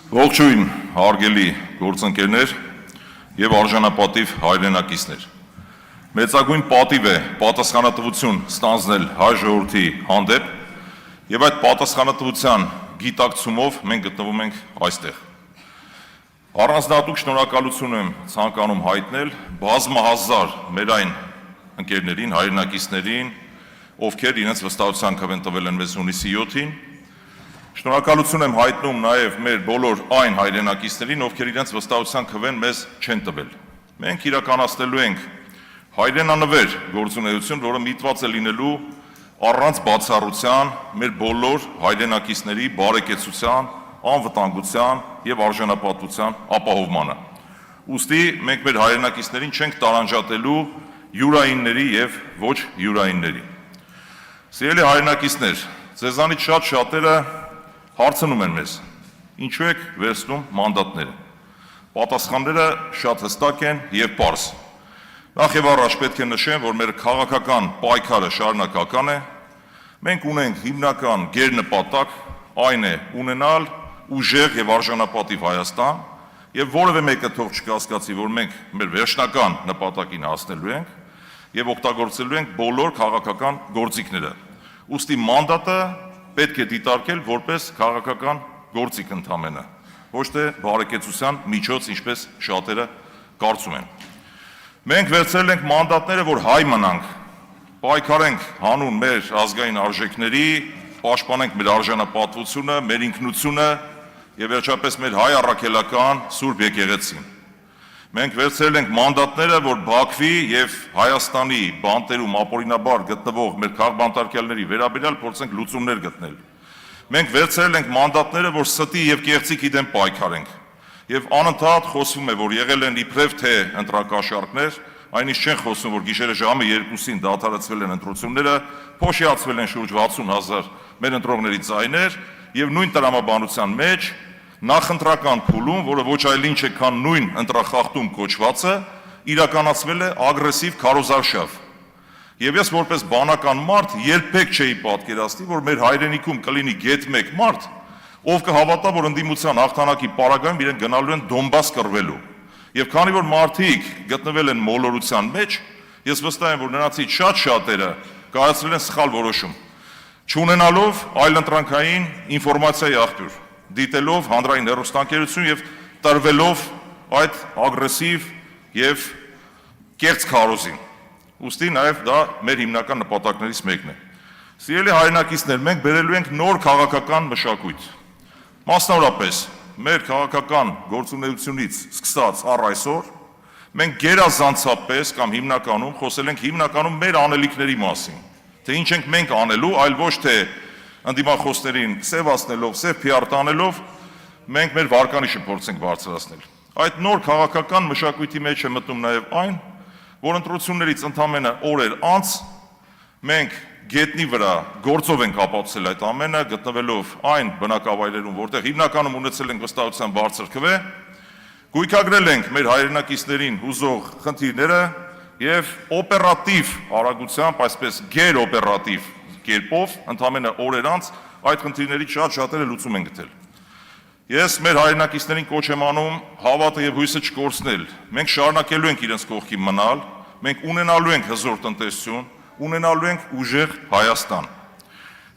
Ողջույն, հարգելի գործընկերներ եւ արժանապատիվ հայրենակիցներ։ Մեծագույն պատիվ է պատասխանատվություն ստանձնել հայ ժողովրդի հանդեպ եւ այդ պատասխանատվության գիտակցումով մենք գտնվում ենք այստեղ։ Առանձնահատուկ շնորհակալություն եմ ցանկանում հայտնել բազմահազար մեր այն ընկերներին, հայրենակիցներին, ովքեր իրենց վստահության քվեն տվել են մեզ հունիսի 7-ին։ Շնորհակալություն եմ հայտնում նաև մեր բոլոր այն հայրենակիցներին, ովքեր իրենց վստահության քվեն մեզ չեն տվել։ Մենք իրականացնելու ենք հայրենանվեր գործունեություն, որը միտված է լինելու առանց բացառության մեր բոլոր հայրենակիցների բարեկեցության, անվտանգության եւ արժանապատվության ապահովմանը։ Ուստի մենք մեր հայրենակիցներին չենք տարանջատելու յուրայինների եւ ոչ յուրայինների։ Սիրելի հայրենակիցներ, ձեզանից շատերը հարցնում են մեզ, ինչու եք վերցնում մանդատները։ Պատասխանները շատ հստակ են եւ պարզ։ Նախ եւ առաջ պետք է նշեմ, որ մեր քաղաքական պայքարը շարունակական է։ Մենք ունենք հիմնական գերնպատակ, այն է ունենալ ուժեղ եւ արժանապատիվ Հայաստան, եւ որևէ մեկը թող չկասկածի, որ մենք մեր վերջնական նպատակին հասնելու ենք եւ օգտագործելու ենք բոլոր քաղաքական գործիքները։ Ուստի մանդատը պետք է դիտարկել որպես քաղաքական գործիք ընդամենը, ոչ թե բարեկեցության միջոց, ինչպես շատերը կարծում են։ Մենք վերցրել ենք մանդատները, որ հայ մնանք, պայքարենք հանուն մեր ազգային արժեքների, պաշտպանենք մեր արժանապատվությունը, մեր ինքնությունը եւ վերջապես մեր հայ առաքելական Սուրբ եկեղեցին։ Մենք վերցրել ենք մանդատները, որ Բաքվի եւ Հայաստանի բանտերում ապօրինաբար գտնվող մեր քաղբանտարկյալների վերաբերյալ փորձենք լուծումներ գտնել։ Մենք վերցրել ենք մանդատները, որ ստի եւ կեղծիքի դեմ պայքարենք։ Եվ անընդհատ խոսվում է, որ եղել են իբրև թե ընտրակաշառքներ, այնինչ չեն խոսում, որ գիշերը ժամը 2-ին դադարեցվել են ընտրությունները, փոշիացվել են շուրջ 60,000 մեր ընտրողների ձայներ եւ նույն տրամաբանության մեջ նախընտրական փուլում, որը ոչ այլ ինչ է, քան նույն ընտրախախտում կոչվածը, իրականացվել է ագրեսիվ քարոզարշավ։ Եվ ես որպես բանական մարդ երբեք չէի պատկերացնի, որ մեր հայրենիքում կլինի գեթ մեկ մարդ, ով կհավատա, որ ընդդիմության հաղթանակի պարագայում իրենք գնալու են Դոնբաս կռվելու։ Եվ քանի որ մարդիկ գտնվել են մոլորության մեջ, ես վստահ եմ, որ նրանցից շատերը կայացրել են սխալ որոշում, չունենալով այլընտրանքային ինֆորմացիայի աղբյուր, դիտելով հանրային հեռուստաընկերություն եւ տրվելով այդ ագրեսիվ եւ կեղծ քարոզին։ Ուստի նաեւ դա մեր հիմնական նպատակներից մեկն է։ Սիրելի հայրենակիցներ, մենք բերելու ենք նոր քաղաքական մշակույթ։ Մասնավորապես, մեր քաղաքական գործունեությունից սկսած առ այսօր մենք գերազանցապես կամ հիմնականում խոսել ենք հիմնականում մեր անելիքների մասին, թե ինչ ենք մենք անելու, այլ ոչ թե ընդդիմախոսներին սևացնելով, սև PR տանելով, մենք մեր վարկանիշը փորձենք բարձրացնել։ Այդ նոր քաղաքական մշակույթի մեջ է մտնում նաև այն, որ ընտրություններից ընդամենը օրեր անց մենք գետնի վրա գործով ենք ապացուցել այդ ամենը, գտնվելով այն բնակավայրերում, որտեղ հիմնականում ունեցել ենք վստահության բարձր քվե, գույքագրել ենք մեր հայրենակիցներին հուզող խնդիրները եւ օպերատիվ արագությամբ, այսպես գերօպերատիվ կերպով ընդամենը օրեր անց այդ խնդիրների շատերը լուծում են գտել։ Ես մեր հայրենակիցներին կոչ եմ անում հավատը եւ հույսը չկորցնել։ Մենք շարունակելու ենք իրենց կողքի մնալ, մենք ունենալու ենք հզոր տնտեսություն, ունենալու ենք ուժեղ Հայաստան։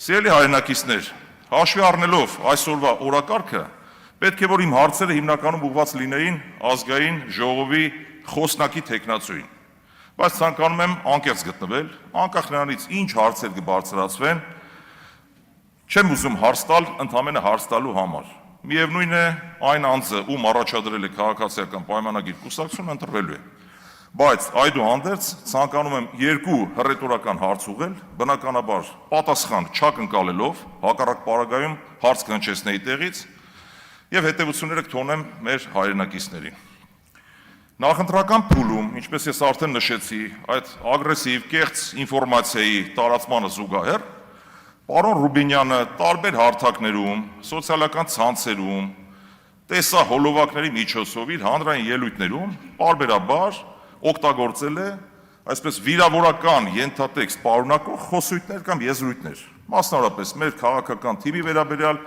Սիրելի հայրենակիցներ, հաշվի առնելով այսօրվա օրակարգը, պետք է որ իմ հարցերը հիմնականում ուղղված լինեին ազգային ժողովի խոսնակի տեխնացուին։ Բայց ցանկանում եմ անկեղծ գտնվել, անկախ նրանից ինչ հարցեր կբարձրացվեն, չեմ ուզում հարց տալ ընդամենը հարց տալու համար։ Միևնույն է, այն անձը, ում առաջադրել է քաղաքացիական պայմանագիր կուսակցությունը, ընտրվելու է։ Բայց այդուհանդերձ ցանկանում եմ երկու հռետորական հարց ուղղել, բնականաբար պատասխան չակնկալելով, հակառակ պարագայում հարց կհնչեցնեի տեղից եւ հետեւությունները կթողնեմ մեր հայրենակիցներին։ Նախընտրական փուլում, ինչպես ես արդեն նշեցի, այդ ագրեսիվ կեղծ ինֆորմացիայի տարածմանը զուգահեռ, պարոն Ռուբինյանը տարբեր հարթակներում, սոցիալական ցանցերում, տեսահոլովակների միջոցով իր հանրային ելույթներում պարբերաբար օգտագործել է այսպես վիրավորական ենթատեքստ պարունակող խոսույթներ կամ եզրույթներ, մասնավորապես մեր քաղաքական թիմի վերաբերյալ,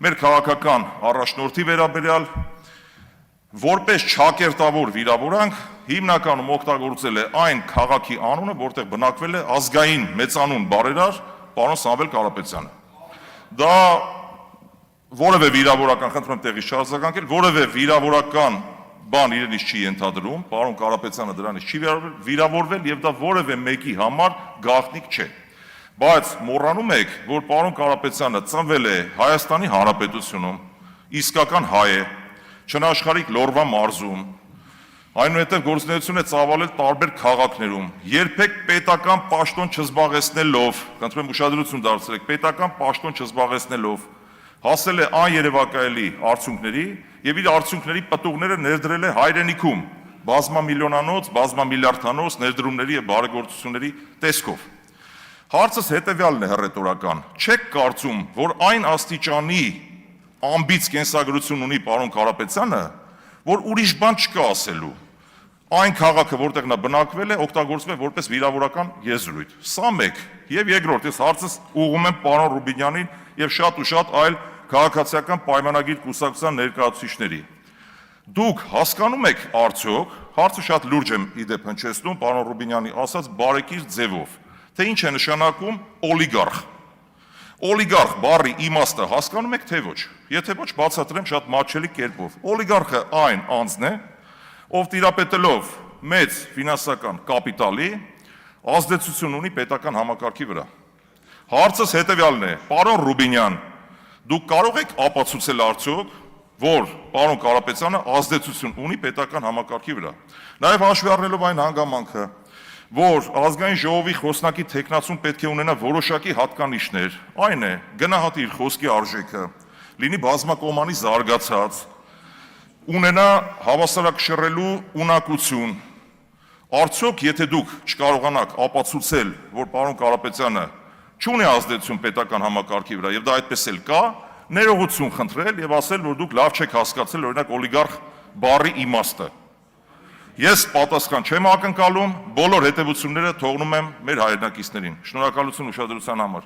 մեր քաղաքական առաջնորդի վերաբերյալ որպես չակերտավոր վիրավորանք հիմնականում օգտագործել է այն քաղաքի անունը, որտեղ բնակվել է ազգային մեծանուն բարերար պարոն Սամվել Կարապետյանը։ Դա որևէ վիրավորական, խնդրում եմ տեղից չարձագանքել, որևէ վիրավորական բան իրենից չի ենթադրում, պարոն Կարապետյանը դրանից չի վիրավորվել եւ դա որևէ մեկի համար գաղտնիք չէ։ Բայց մոռանում եք, որ պարոն Կարապետյանը ծնվել է Հայաստանի Հանրապետությունում, իսկական հայ է, չնաշխարհիկ Լոռվա մարզում, այնուհետև գործունեություն է ծավալել տարբեր քաղաքներում, երբեք պետական պաշտոն չզբաղեցնելով, խնդրում եմ ուշադրություն դարձրեք, պետական պաշտոն չզբաղեցնելով, հասել է աներևակայելի արդյունքների եւ իր արդյունքների պտուղները ներդրել է հայրենիքում, բազմամիլիոնանոց, բազմամիլիարդանոց ներդրումների եւ բարեգործությունների տեսքով։ Հարցս հետեւյալն է հռետորական. չեք կարծում, որ այն աստիճանի ամբից կենսագրություն ունի պարոն Կարապետյանը, որ ուրիշ բան չկա ասելու։ Այն քաղաքը, որտեղ նա բնակվել է, օգտագործվում է որպես վիրավորական եզրույթ։ Սա մեկ, եւ երկրորդ, ես հարցս ուղղում եմ պարոն Ռուբինյանին եւ շատ ու շատ այլ քաղաքացիական պայմանագիր կուսակցության ներկայացուցիչների։ Դուք հասկանում եք արդյոք, հարցը շատ լուրջ եմ իդեպ հնչեցնում պարոն Ռուբինյանի ասած բարեկիր ձևով, թե ինչ է նշանակում օլիգարխ։ Օլիգարխ բառի իմաստը հասկանում եք թե ոչ։ Եթե ոչ, բացատրեմ շատ մատչելի կերպով։ Օլիգարխը այն անձն է, ով տիրապետելով մեծ ֆինանսական կապիտալի ազդեցություն ունի պետական համակարգի վրա։ Հարցս հետևյալն է, պարոն Ռուբինյան, դուք կարող եք ապացուցել արդյոք, որ պարոն Կարապետյանը ազդեցություն ունի պետական համակարգի վրա։ Նաև հաշվի առնելով այն հանգամանքը, որ ազգային ժողովի խոսնակի թեկնածուն պետք է ունենա որոշակի հատկանիշներ, այն է գնահատի իր խոսքի արժեքը, լինի բազմակողմանի զարգացած, ունենա հավասարակշռելու ունակություն։ Արդյոք եթե դուք չկարողանաք ապացուցել, որ պարոն Կարապետյանը չունի ազդեցություն պետական համակարգի վրա եւ դա այդպես էլ կա, ներողություն խնդրել եւ ասել, որ դուք լավ չեք հասկացել օրինակ օլիգարխ բառի իմաստը։ Ես պատասխան չեմ ակնկալում, բոլոր հետևությունները թողնում եմ մեր հայրենակիցներին։ Շնորհակալություն ուշադրության համար։